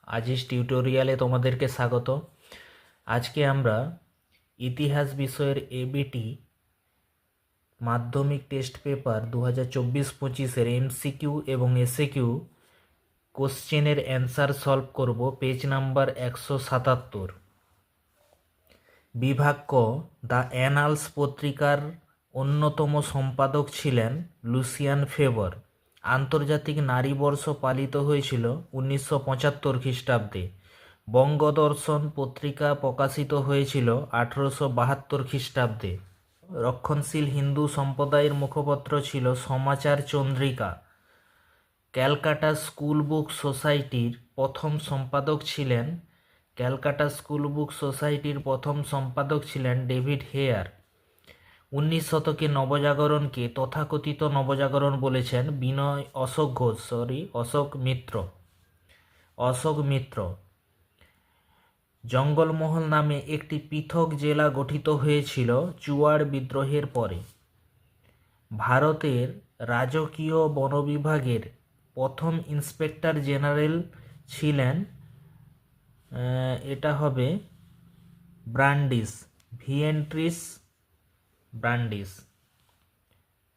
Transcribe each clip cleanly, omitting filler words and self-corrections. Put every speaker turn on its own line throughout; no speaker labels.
আজিজ টিউটোরিয়ালে তোমাদেরকে স্বাগত। আজকে আমরা ইতিহাস বিষয়ের এবিটি মাধ্যমিক টেস্ট পেপার 2024-25-এর এমসিকিউ এবং এসএকিউ কোশ্চেনের অ্যান্সার সলভ করব। Page number 177। বিভাগ ক, দ্য অ্যানালস পত্রিকার অন্যতম সম্পাদক ছিলেন লুসিয়ান ফেবর। আন্তর্জাতিক নারী বর্ষ পালিত হয়েছিল 1975 খ্রিস্টাব্দে। বঙ্গদর্শন পত্রিকা প্রকাশিত হয়েছিল 1872 খ্রিস্টাব্দে। রক্ষণশীল হিন্দু সম্প্রদায়ের মুখপত্র ছিল সমাচার চন্দ্রিকা। ক্যালকাটা স্কুল বুক সোসাইটির প্রথম সম্পাদক ছিলেন ডেভিড হেয়ার। 19 শতকে নবজাগরণকে তথাকথিত নবজাগরণ বলেছেন অশোক মিত্র। জঙ্গলমহল নামে একটি পৃথক জেলা গঠিত হয়েছিল চুয়াড় বিদ্রোহের পরে। ভারতের রাজকীয় বন বিভাগের প্রথম ইন্সপেক্টর জেনারেল ছিলেন ভিয়েন্ট্রিস ব্রান্ডিস।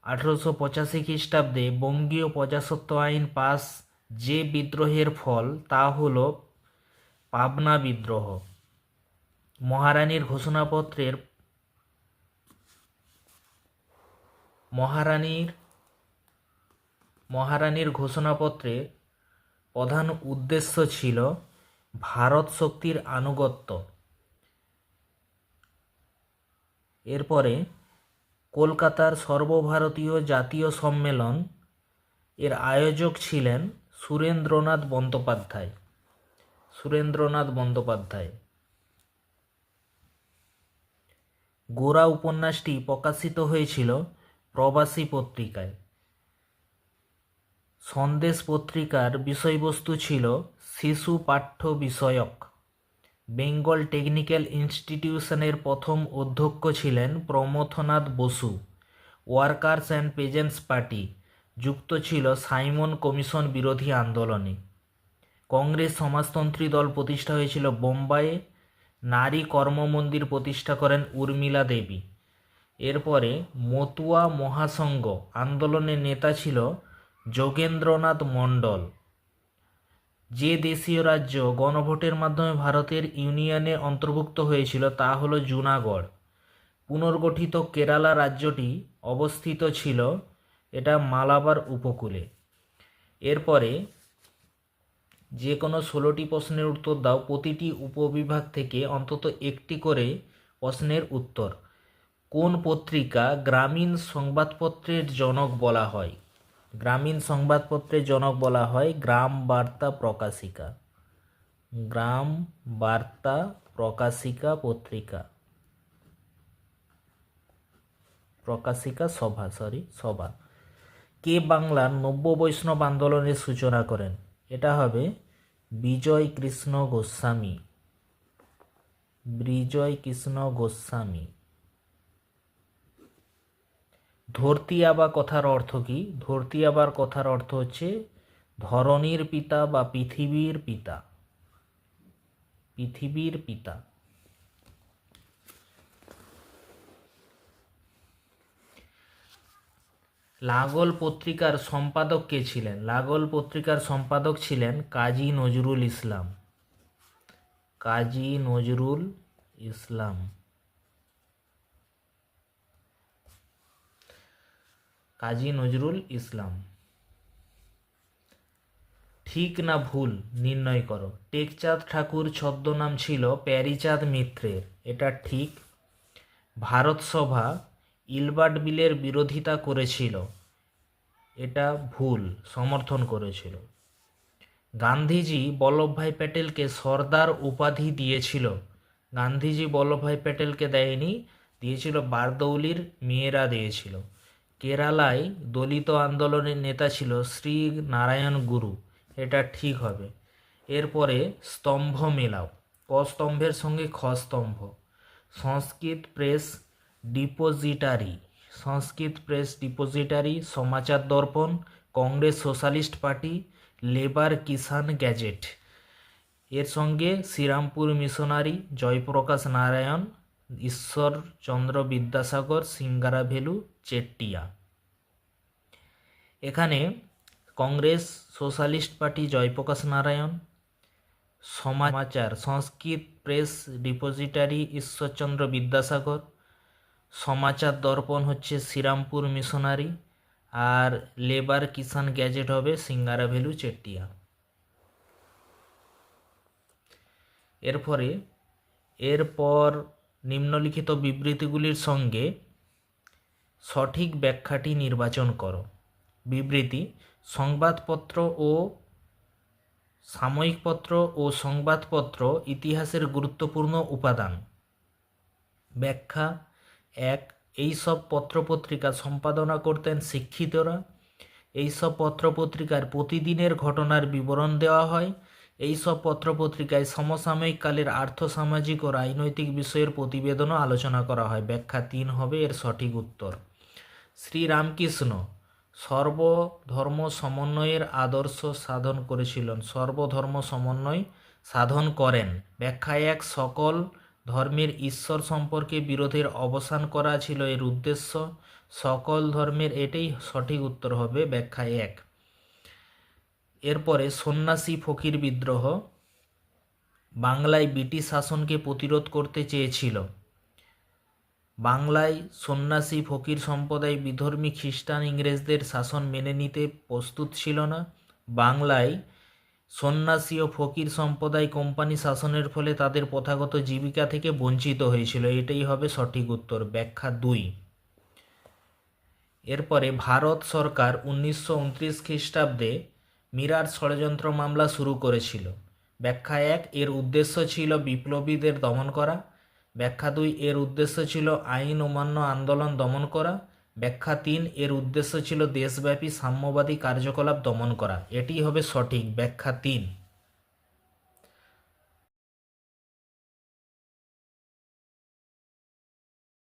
1885 খ্রিস্টাব্দে বঙ্গীয় প্রজাস্বত্ব আইন পাস যে বিদ্রোহের ফল তা হল পাবনা বিদ্রোহ। মহারানীর ঘোষণাপত্রের প্রধান উদ্দেশ্য ছিল ভারত শক্তির আনুগত্য। এরপরে কলকাতার সর্বভারতীয় জাতীয় সম্মেলন এর আয়োজক ছিলেন সুরেন্দ্রনাথ বন্দ্যোপাধ্যায়। গোরা উপন্যাসটি প্রকাশিত হয়েছিল প্রবাসী পত্রিকায়। সন্দেশ পত্রিকার বিষয়বস্তু ছিল শিশু পাঠ্য বিষয়ক। বেঙ্গল টেকনিক্যাল ইনস্টিটিউশনের প্রথম অধ্যক্ষ ছিলেন Pramathanath Bose. Workers and peasants party যুক্ত ছিল সাইমন কমিশন বিরোধী আন্দোলনে। কংগ্রেস সমাজতন্ত্রী দল প্রতিষ্ঠা হয়েছিল বোম্বাইয়ে। নারী কর্মমন্দির প্রতিষ্ঠা করেন উর্মিলা দেবী। এরপরে মতুয়া মহাসংঘ আন্দোলনের নেতা ছিল যোগেন্দ্রনাথ মণ্ডল। যে দেশীয় রাজ্য গণভোটের মাধ্যমে ভারতের ইউনিয়নে অন্তর্ভুক্ত হয়েছিল তা হলো জুনাগড়। পুনর্গঠিত কেরালা রাজ্যটি অবস্থিত ছিল মালাবার উপকূলে। এরপরে যে কোনো 16টি প্রশ্নের উত্তর দাও, প্রতিটি উপবিভাগ থেকে অন্তত একটি করে প্রশ্নের উত্তর। কোন পত্রিকা গ্রামীণ সংবাদপত্রের জনক বলা হয়? গ্রামীণ সংবাদপত্রের জনক বলা হয় গ্রাম বার্তা প্রকাশিকা সভা। কে বাংলার নব্য বৈষ্ণব আন্দোলনের সূচনা করেন? এটা হবে বিজয় কৃষ্ণ গোস্বামী। ধরতি আবা কথার অর্থ কি? ধরতি আবার কথার অর্থ হচ্ছে ধরণীর পিতা বা পৃথিবীর পিতা। লাঙ্গল পত্রিকার সম্পাদক কে ছিলেন? লাঙ্গল পত্রিকার সম্পাদক ছিলেন কাজী নজরুল ইসলাম। ঠিক না ভুল নির্ণয় করো। টেকচাঁদ ঠাকুর ছদ্মনাম ছিল প্যারীচাঁদ মিত্রের। এটা ঠিক। ভারত সভা ইলবার্ট বিলের বিরোধিতা করেছিল। এটা ভুল, সমর্থন করেছিল। গান্ধীজি বল্লভভাই প্যাটেলকে সর্দার উপাধি দিয়েছিল। গান্ধীজি বল্লভভাই প্যাটেলকে দেয়নি, দিয়েছিল বারদৌলির মেয়েরা দিয়েছিল। কেরালায় দলিত আন্দোলনের নেতা ছিল শ্রী নারায়ণ গুরু। এটা ঠিক হবে। এরপরে স্তম্ভ মেলাও। ক স্তম্ভের সঙ্গে খ স্তম্ভ। সংস্কৃত প্রেস ডিপোজিটারি, সমাচার দর্পণ, কংগ্রেস সোশ্যালিস্ট পার্টি, লেবার কিষাণ গ্যাজেট। এর সঙ্গে শ্রীরামপুর মিশনারি, জয়প্রকাশ নারায়ণ, ঈশ্বরচন্দ্র বিদ্যাসাগর, সিঙ্গারা ভেলু চেট্টিয়া। এখানে কংগ্রেস সোশ্যালিস্ট পার্টি জয়প্রকাশ নারায়ণ, সমাচার সংস্কৃত প্রেস ডিপোজিটারি ঈশ্বরচন্দ্র বিদ্যাসাগর, সমাচার দর্পণ হচ্ছে শ্রীরামপুর মিশনারি, আর লেবার কিষাণ গ্যাজেট হবে সিঙ্গারা ভেলু চেট্টিয়া। এরপর নিম্নলিখিত বিবৃতিগুলির সঙ্গে সঠিক ব্যাখ্যাটি নির্বাচন করো। বিবৃতি: সংবাদপত্র ও সাময়িক পত্র ও সংবাদপত্র ইতিহাসের গুরুত্বপূর্ণ উপাদান। ব্যাখ্যা: 1. এইসব পত্রপত্রিকা সম্পাদনা করতেন শিক্ষিতরা। এইসব পত্রপত্রিকার প্রতিদিনের ঘটনার বিবরণ দেওয়া হয়। এইসব পত্রপত্রিকায় সমসাময়িক কালের আর্থসামাজিক ও রাজনৈতিক বিষয়ের প্রতিবেদনও আলোচনা করা হয়। ব্যাখ্যা 3 হবে এর সঠিক উত্তর। শ্রীরামকৃষ্ণ সর্বধর্ম সমন্বয়ের আদর্শ সাধন করেছিলেন। সর্বধর্ম সমন্বয় সাধন করেন। ব্যাখ্যা 1. সকল ধর্মের ঈশ্বর সম্পর্কে বিরোধের অবসান করা ছিল এর উদ্দেশ্য। সকল ধর্মের, এটাই সঠিক উত্তর হবে ব্যাখ্যা 1। এরপরে সন্ন্যাসী ফকির বিদ্রোহ। বাংলায় ব্রিটিশ শাসনকে প্রতিরোধ করতে চেয়েছিল। বাংলায় সন্ন্যাসী ফকির সম্প্রদায় বিধর্মী খ্রিস্টান ইংরেজদের শাসন মেনে নিতে প্রস্তুত ছিল না। বাংলায় সন্ন্যাসী ও ফকির সম্প্রদায় কোম্পানি শাসনের ফলে তাদের প্রথাগত জীবিকা থেকে বঞ্চিত হয়েছিল। এটাই হবে সঠিক উত্তর, ব্যাখ্যা 2। এরপরে ভারত সরকার 1929 খ্রিস্টাব্দে মিরাট ষড়যন্ত্র মামলা শুরু করেছিল। ব্যাখ্যা 1. এর উদ্দেশ্য ছিল বিপ্লবীদের দমন করা। ব্যাখ্যা 2. এর উদ্দেশ্য ছিল আইন অমান্য আন্দোলন দমন করা। ব্যাখ্যা 3. এর উদ্দেশ্য ছিল দেশব্যাপী সাম্যবাদী কার্যকলাপ দমন করা। এটি হবে সঠিক, ব্যাখ্যা 3।